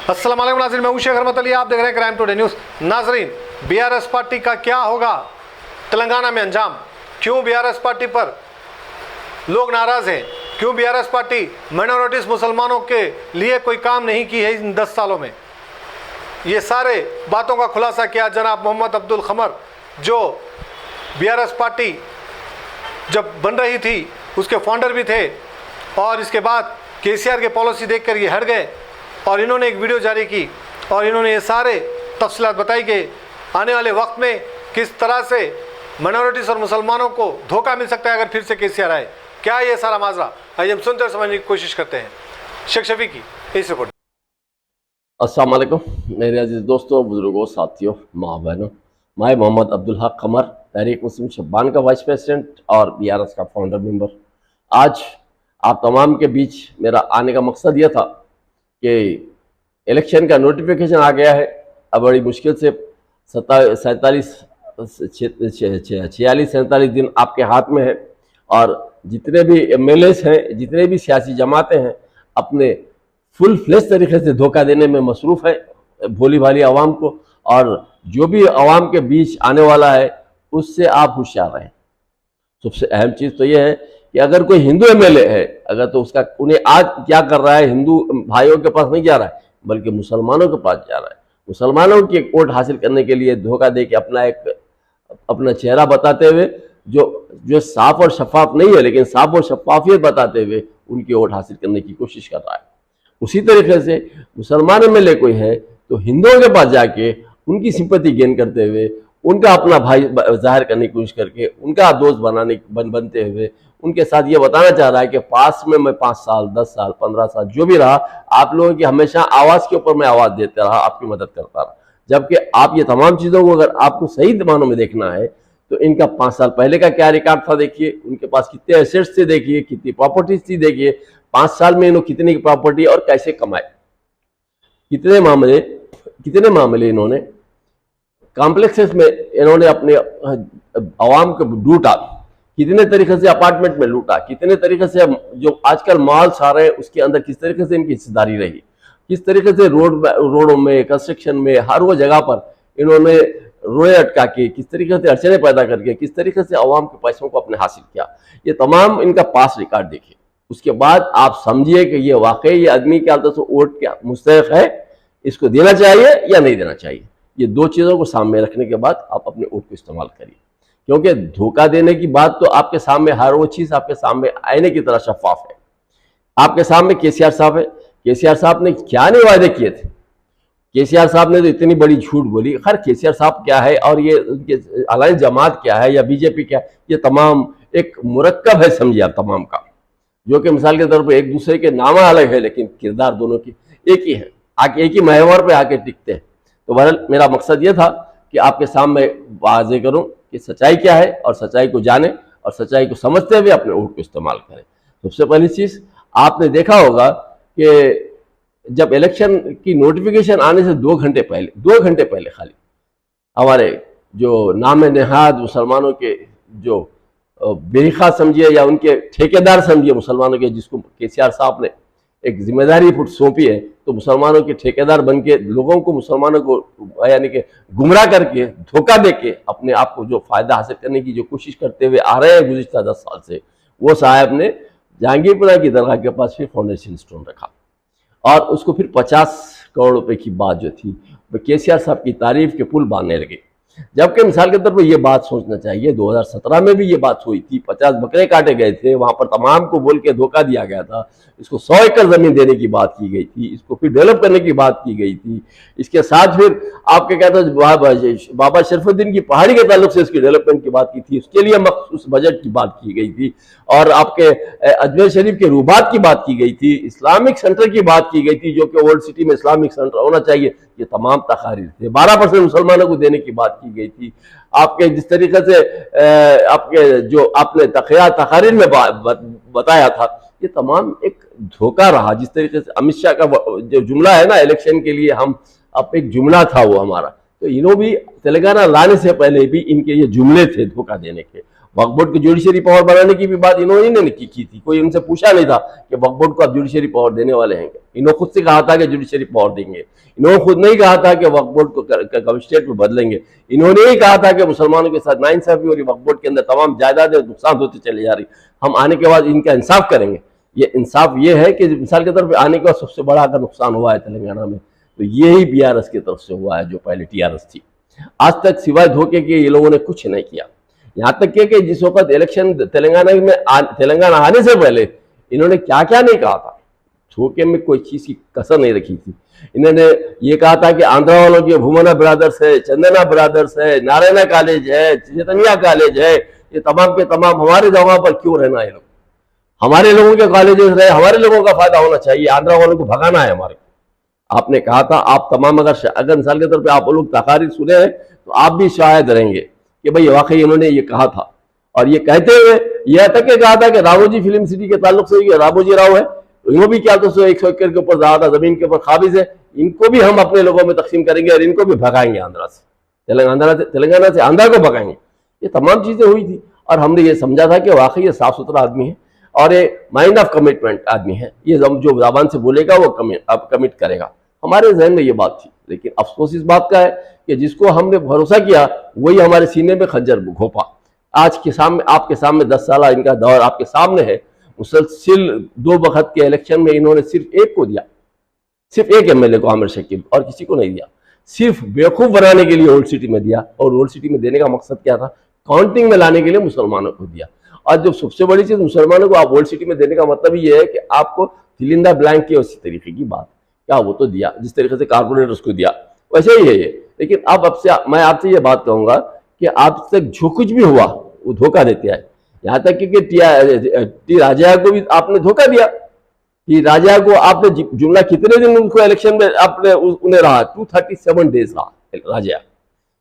अस्सलाम वालेकुम नाज़रीन, मैं शेख रहमत अली, आप देख रहे हैं क्राइम टुडे न्यूज़। नाज़रीन, बीआरएस पार्टी का क्या होगा तेलंगाना में अंजाम? क्यों बीआरएस पार्टी पर लोग नाराज़ हैं? क्यों बीआरएस पार्टी माइनॉरिटीज़ मुसलमानों के लिए कोई काम नहीं की है इन 10 सालों में? ये सारे बातों का खुलासा किया जनाब मोहम्मद अब्दुल खमर, जो बीआरएस पार्टी जब बन रही थी उसके फाउंडर भी थे, और इसके बाद केसीआर के पॉलिसी देखकर ये हट गए और इन्होंने एक वीडियो जारी की और इन्होंने ये सारे तफसीलात बताई कि आने वाले वक्त में किस तरह से माइनॉरिटीज़ और मुसलमानों को धोखा मिल सकता है अगर फिर से केसीआर आए। क्या ये सारा माजरा? आइए हम सुनते और समझने की कोशिश करते हैं। शेख शफी की इस रिपोर्ट। अस्सलाम वालेकुम मेरे अजीज दोस्तों, बुजुर्गों, साथियों, माँ बहनों। मैं मोहम्मद अब्दुल हक खमर, तहरीक मुस्लिम शब्बान का वाइस प्रेसिडेंट और बीआरएस का फाउंडर मेंबर। आज आप तमाम के बीच मेरा आने का मकसद यह था कि इलेक्शन का नोटिफिकेशन आ गया है। अब बड़ी मुश्किल से 46-47 दिन आपके हाथ में है, और जितने भी एमएलएस हैं, जितने भी सियासी जमातें हैं, अपने फुल फ्लेश तरीके से धोखा देने में मसरूफ़ है भोली भाली आवाम को। और जो भी आवाम के बीच आने वाला है उससे आप होशियार रहें। सबसे अहम चीज़ तो यह है कि अगर कोई हिंदू एमएलए है, अगर तो उसका उन्हें आज क्या कर रहा है, हिंदू भाइयों के पास नहीं जा रहा है बल्कि मुसलमानों के पास जा रहा है। मुसलमानों की वोट हासिल करने के लिए धोखा दे के अपना चेहरा बताते हुए, जो साफ और शफाफ नहीं है लेकिन साफ और शफाफियत बताते हुए उनकी वोट हासिल करने की कोशिश कर रहा है। उसी तरीके से मुसलमान एमएलए कोई है तो हिंदुओं के पास जाके उनकी सिंपैथी गेन करते हुए, उनका अपना भाई जाहिर करने की कोशिश करके, उनका दोस्त बनते हुए उनके साथ ये बताना चाह रहा है कि पास में मैं 5 साल 10 साल 15 साल जो भी रहा, आप लोगों की हमेशा आवाज़ के ऊपर मैं आवाज़ देता रहा, आपकी मदद करता रहा। जबकि आप ये तमाम चीज़ों को अगर आपको सही मानों में देखना है तो इनका 5 साल पहले का क्या रिकॉर्ड था देखिए, उनके पास कितने एसेट्स थे देखिए, कितनी प्रॉपर्टीज थी देखिए, 5 साल में इन्होंने कितनी प्रॉपर्टी और कैसे कमाए, कितने मामले इन्होंने कॉम्प्लेक्सेस में इन्होंने अपने आवाम को लूटा, कितने तरीके से अपार्टमेंट में लूटा, कितने तरीके से जो आजकल मॉल्स आ रहे हैं उसके अंदर किस तरीके से इनकी हिस्सेदारी रही, किस तरीके से रोडों में, कंस्ट्रक्शन में, हर वो जगह पर इन्होंने रोए अटका के, किस तरीके से अड़चने पैदा करके, किस तरीके से आवाम के पैसों को अपने हासिल किया। ये तमाम इनका पास रिकॉर्ड देखिए, उसके बाद आप समझिए कि ये वाकई ये आदमी क्या वोट क्या मुस्तहिक है, इसको देना चाहिए या नहीं देना चाहिए। ये दो चीज़ों को सामने रखने के बाद आप अपने वोट को इस्तेमाल करिए, क्योंकि धोखा देने की बात तो आपके सामने, हर वो चीज़ आपके सामने आईने की तरह शफाफ है। आपके सामने केसीआर साहब है, केसीआर साहब ने क्या नहीं वायदे किए थे, केसीआर साहब ने तो इतनी बड़ी झूठ बोली। खैर केसीआर साहब क्या है और ये उनके अलायंस जमात क्या है या बीजेपी क्या है, ये तमाम एक मुरक्कब है, समझिए आप तमाम का, जो कि मिसाल के तौर पर एक दूसरे के नाम अलग है लेकिन किरदार दोनों की एक ही है, एक ही महवर पे आके टिकते हैं। तो बहरहाल मेरा मकसद ये था कि आपके सामने वाज़ेह करूं कि सच्चाई क्या है और सच्चाई को जाने और सच्चाई को समझते हुए अपने वोट को इस्तेमाल करें। सबसे पहली चीज़ आपने देखा होगा कि जब इलेक्शन की नोटिफिकेशन आने से 2 घंटे पहले खाली हमारे जो नाम नेहाद मुसलमानों के जो बेरिखा समझिए या उनके ठेकेदार समझिए मुसलमानों के, जिसको केसीआर साहब ने एक जिम्मेदारी सौंपी है, तो मुसलमानों के ठेकेदार बन के लोगों को, मुसलमानों को यानी कि गुमराह करके, धोखा दे के अपने आप को जो फ़ायदा हासिल करने की जो कोशिश करते हुए आ रहे हैं गुज़िश्ता 10 साल से, वो साहब ने जहांगीरपुरा की दरगाह के पास फिर फाउंडेशन स्टोन रखा और उसको फिर 50 करोड़ रुपए की बात जो थी वो केसीआर साहब की तारीफ के पुल बांधने लगे। जबकि मिसाल के तौर पर यह बात सोचना चाहिए 2017 में भी ये बात हुई थी, 50 बकरे काटे गए थे, वहां पर तमाम को बोल के धोखा दिया गया था, इसको 100 एकड़ जमीन देने की बात की गई थी, इसको फिर डेवलप करने की बात की गई थी। इसके साथ फिर आपके कहते हैं बाबा शरफुद्दीन की पहाड़ी के ताल्लुक से इसकी डेवलपमेंट की बात की थी, उसके लिए मखसूस बजट की बात की गई थी, और आपके अजमेर शरीफ के रूबात की बात की गई थी, इस्लामिक सेंटर की बात की गई थी जो कि ओल्ड सिटी में इस्लामिक सेंटर होना चाहिए। ये तमाम तकारीर थे, 12% मुसलमानों को देने की बात की गई थी। आपके जिस तरीके से आपके जो आपने तकारीर में बताया था, ये तमाम एक धोखा रहा। जिस तरीके से अमित शाह का जो जुमला है ना इलेक्शन के लिए, हम अब एक जुमला था वो हमारा तो इन्हों भी तेलंगाना लाने से पहले भी इनके ये जुमले थे धोखा देने के। वक्फ बोर्ड की जुडिशरी पावर बनाने की भी बात इन्होंने की थी, कोई इनसे पूछा नहीं था कि वक्फ बोर्ड को आप जुडिशरी पावर देने वाले हैं। इन्होंने खुद से कहा था कि जुडिशरी पावर देंगे। इन्होंने खुद नहीं कहा था कि वक्फ बोर्ड को कमिश्नरेट में बदलेंगे। इन्होंने ही कहा था कि मुसलमानों के साथ नाइंसाफी और वक्फ बोर्ड के अंदर तमाम जायदादें नुकसान होती चली जा रही, हम आने के बाद इनका इंसाफ करेंगे। ये इंसाफ ये है कि मिसाल के तौर पर आने के बाद सबसे बड़ा अगर नुकसान हुआ है तेलंगाना में तो यही बीआरएस की तरफ से हुआ है, जो पहले टीआरएस थी। आज तक सिवाय धोखे के ये लोगों ने कुछ नहीं किया। यहाँ तक कि जिस वक्त इलेक्शन तेलंगाना आने से पहले इन्होंने क्या क्या नहीं कहा था, धोखे में कोई चीज की कसर नहीं रखी थी। इन्होंने ये कहा था कि आंध्रा वालों के भूमना ब्रदर्स है, चंदना ब्रदर्स है, नारायणा कॉलेज है, चैतन्या कॉलेज है, ये तमाम के तमाम हमारे जगह पर क्यों रहना है? लोग हमारे लोगों के कॉलेजेस रहे, हमारे लोगों का फायदा होना चाहिए, आंध्रा वालों को भगाना है हमारे। आपने कहा था आप तमाम अगर मिसाल के तौर पे आप लोग तकारीर सुने हैं तो आप भी शायद रहेंगे कि भाई वाकई इन्होंने ये कहा था। और ये कहते हुए यह तक कहा था कि रामोजी फिल्म सिटी के ताल्लुक से ये रामोजी राव है, तो इन्हों भी क्या तो 100 एकड़ के ऊपर ज्यादा जमीन के ऊपर काबिज है, इनको भी हम अपने लोगों में तकसीम करेंगे और इनको भी भगाएंगे आंध्रा से, तेलंगाना से आंध्रा को भगाएंगे। ये तमाम चीजें हुई थी और हमने ये समझा था कि वाकई ये साफ सुथरा आदमी है और ये माइंड ऑफ कमिटमेंट आदमी है, ये जो जबान से बोलेगा वो कमिट करेगा। हमारे जहन में ये बात थी, लेकिन अफसोस इस बात का है कि जिसको हमने भरोसा किया वही हमारे सीने में खंजर घोंपा। आज के सामने आपके सामने 10 साल इनका दौर आपके सामने है। मुसलसिल 2 वक्त के इलेक्शन में इन्होंने सिर्फ एक को दिया, सिर्फ एक एमएलए को, आमिर शकील, और किसी को नहीं दिया। सिर्फ बेवकूफ बनाने के लिए ओल्ड सिटी में दिया, और ओल्ड सिटी में देने का मकसद क्या था? काउंटिंग में लाने के लिए मुसलमानों को दिया। और जब सबसे बड़ी चीज मुसलमानों को आप ओल्ड सिटी में देने का मतलब ये है कि आपको फिल इन द ब्लैंक की उसी तरीके की बात क्या वो तो दिया, जिस तरीके से कारपोरेटर्स को दिया वैसे ही है ये। लेकिन अब मैं आपसे ये बात कहूंगा कि आप तक जो कुछ भी हुआ वो धोखा देते आए। यहाँ तक कि टी राजा को भी आपने धोखा दिया। टी राजा को आपने जुमला कितने दिन उनको इलेक्शन में आपने उन्हें रहा? 237 डेज रहा राजा,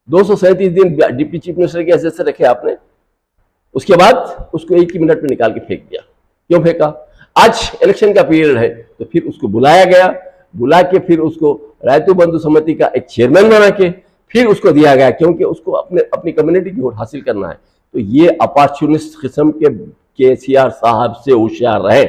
237 दिन डिप्टी चीफ मिनिस्टर के हैसियत से रखे आपने। उसके बाद उसको एक ही मिनट में निकाल के फेंक दिया। क्यों फेंका? आज इलेक्शन का पीरियड है तो फिर उसको बुलाया गया, बुला के फिर उसको रायतु बंधु समिति का एक चेयरमैन बना के फिर उसको दिया गया, क्योंकि उसको अपनी कम्युनिटी की वोट हासिल करना है। तो ये अपॉर्चुनिस्ट किस्म के केसीआर साहब से होशियार रहे।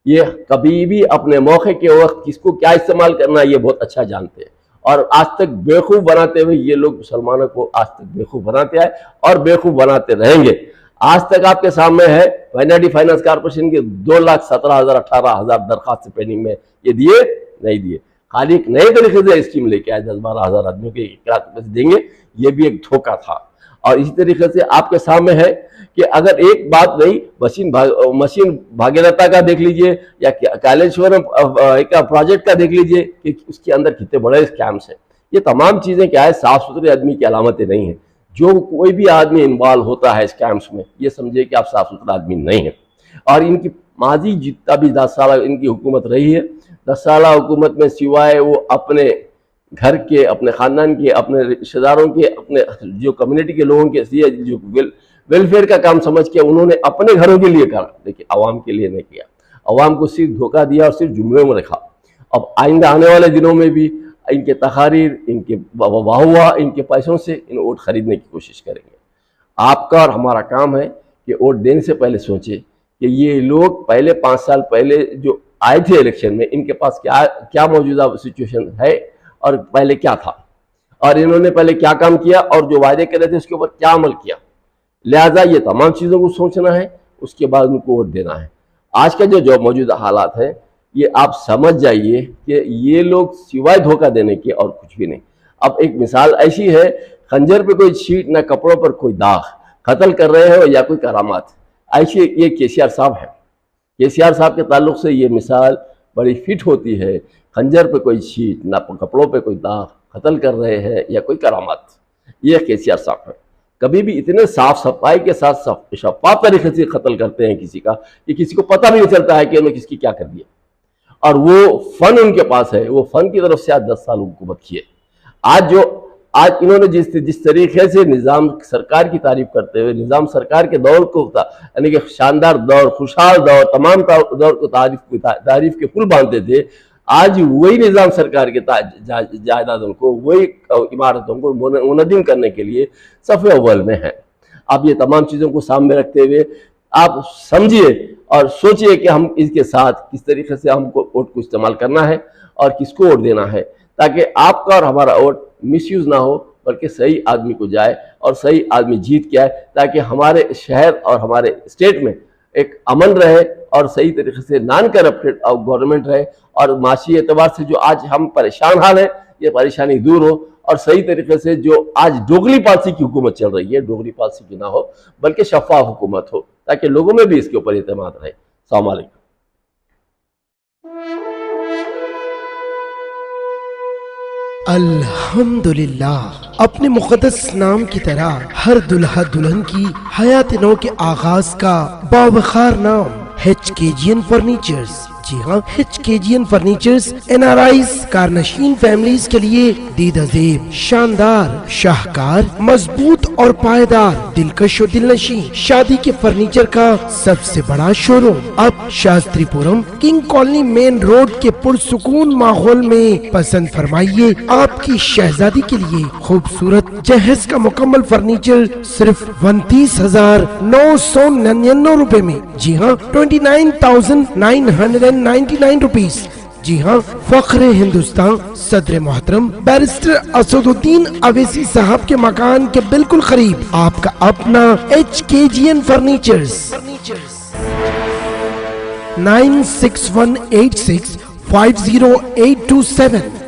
ये कभी भी अपने मौके के वक्त किसको क्या इस्तेमाल करना है ये बहुत अच्छा जानते हैं, और आज तक बेवकूफ बनाते हुए ये लोग मुसलमानों को आज तक बेवकूफ बनाते आए और बेवकूफ बनाते रहेंगे। आज तक आपके सामने है माइनॉरिटी फाइनेंस कॉर्पोरेशन के 2,17,000 18,000 दरखास्त पेंडिंग में, ये दिए नहीं दिए। खाली एक नए तरीके से स्कीम लेके आए 10-12 हज़ार आदमियों के पैसे देंगे, ये भी एक धोखा था। और इसी तरीके से आपके सामने है कि अगर एक बात नहीं मशीन भागीरथता का देख लीजिए या कालेश्वरम एक प्रोजेक्ट का देख लीजिए कि उसके अंदर कितने बड़े स्कैम्स हैं। ये तमाम चीजें क्या है, साफ सुथरे आदमी की अलामतें नहीं है। जो कोई भी आदमी इन्वॉल्व होता है स्कैम्स में, ये समझिए कि आप साफ सुथरा आदमी नहीं है। और इनकी माजी जितना भी 10 साल इनकी हुकूमत रही है, 10 साल हुकूमत में सिवाय वो अपने घर के, अपने खानदान के, अपने रिश्तेदारों के, अपने जो कम्युनिटी के लोगों के जो वेलफेयर का काम समझ के उन्होंने अपने घरों के लिए करा, लेकिन आवाम के लिए नहीं किया। आवाम को सिर्फ धोखा दिया और सिर्फ जुमलों में रखा। अब आइंदा आने वाले दिनों में भी इनके तकारीर, इनके वाह इनके पैसों से इन वोट खरीदने की कोशिश करेंगे। आपका और हमारा काम है कि वोट देने से पहले सोचे कि ये लोग पहले 5 साल पहले जो आए थे इलेक्शन में, इनके पास क्या मौजूदा सिचुएशन है और पहले क्या था, और इन्होंने पहले क्या काम किया और जो वायदे कर रहे थे उसके ऊपर क्या अमल किया। लिहाजा ये तमाम चीज़ों को सोचना है, उसके बाद उनको वोट देना है। आज का जो मौजूदा हालात है ये आप समझ जाइए कि ये लोग सिवाय धोखा देने के और कुछ भी नहीं। अब एक मिसाल ऐसी है, खंजर पे कोई छींट, ना कपड़ों पर कोई दाग, कत्ल कर रहे हो या कोई करामात, ऐसी ये केसीआर साहब है। केसीआर साहब के ताल्लुक से ये मिसाल बड़ी फिट होती है। खंजर पे कोई छींट, ना कपड़ों पे कोई दाग, कत्ल कर रहे हैं या कोई करामात, ये केसीआर साहब है। कभी भी इतने साफ सफाई के साथ शफाफ तरीके से कत्ल करते हैं किसी का कि किसी को पता भी नहीं चलता है कि उन्होंने किसकी क्या कर दिया, और वो फन उनके पास है। वो फन की तरफ से आज 10 साल हुकूमत की है। आज इन्होंने जिस तरीके से निज़ाम सरकार की तारीफ करते हुए निज़ाम सरकार के दौर को, यानी कि शानदार दौर, खुशहाल दौर, तमाम दौर को तारीफ के पुल बांधते थे, आज वही निजाम सरकार के जायदादों को, वही इमारतों को मुनद्दिम करने के लिए सफ़े अव्वल में है। आप ये तमाम चीज़ों को सामने रखते हुए आप समझिए और सोचिए कि हम इसके साथ किस तरीके से हमको वोट को इस्तेमाल करना है और किसको वोट देना है, ताकि आपका और हमारा वोट मिसयूज ना हो, बल्कि सही आदमी को जाए और सही आदमी जीत के आए, ताकि हमारे शहर और हमारे स्टेट में एक अमन रहे और सही तरीके से नॉन करप्टेड गवर्नमेंट रहे, और माशी एतबार से जो आज हम परेशान हाल है, ये परेशानी दूर हो, और सही तरीके से जो आज डोगली पॉलिसी की हुकूमत चल रही है, डोगली पॉलिसी की ना हो बल्कि शफाफ हुकूमत हो, ताकि लोगों में भी इसके ऊपर एतमाद रहे। अस्सलाम वालेकुम। अल्हम्दुलिल्लाह, अपने मुक़द्दस नाम की तरह हर दुल्हा दुल्हन की हयात नौ के आगाज का बावखार नाम HKGN फर्नीचर्स। जी हाँ, HKGN फर्नीचर्स NRIs कारनशीन फैमिलीज के लिए दीदाजेब, शानदार, शाहकार, मजबूत और पायदार, दिलकश और दिलनशीं शादी के फर्नीचर का सबसे बड़ा शोरूम अब Shastripuram king colony main road के पुरसुकून माहौल में। पसंद फरमाइए आपकी शहजादी के लिए खूबसूरत जहेज का मुकम्मल फर्नीचर सिर्फ 29,999 रुपए में। जी हाँ, 29,999 रुपीज। जी हाँ, फख्र हिंदुस्तान सदर मोहतरम बैरिस्टर असदुद्दीन अवैसी साहब के मकान के बिल्कुल करीब आपका अपना HKGN फर्नीचर्स। 9618650827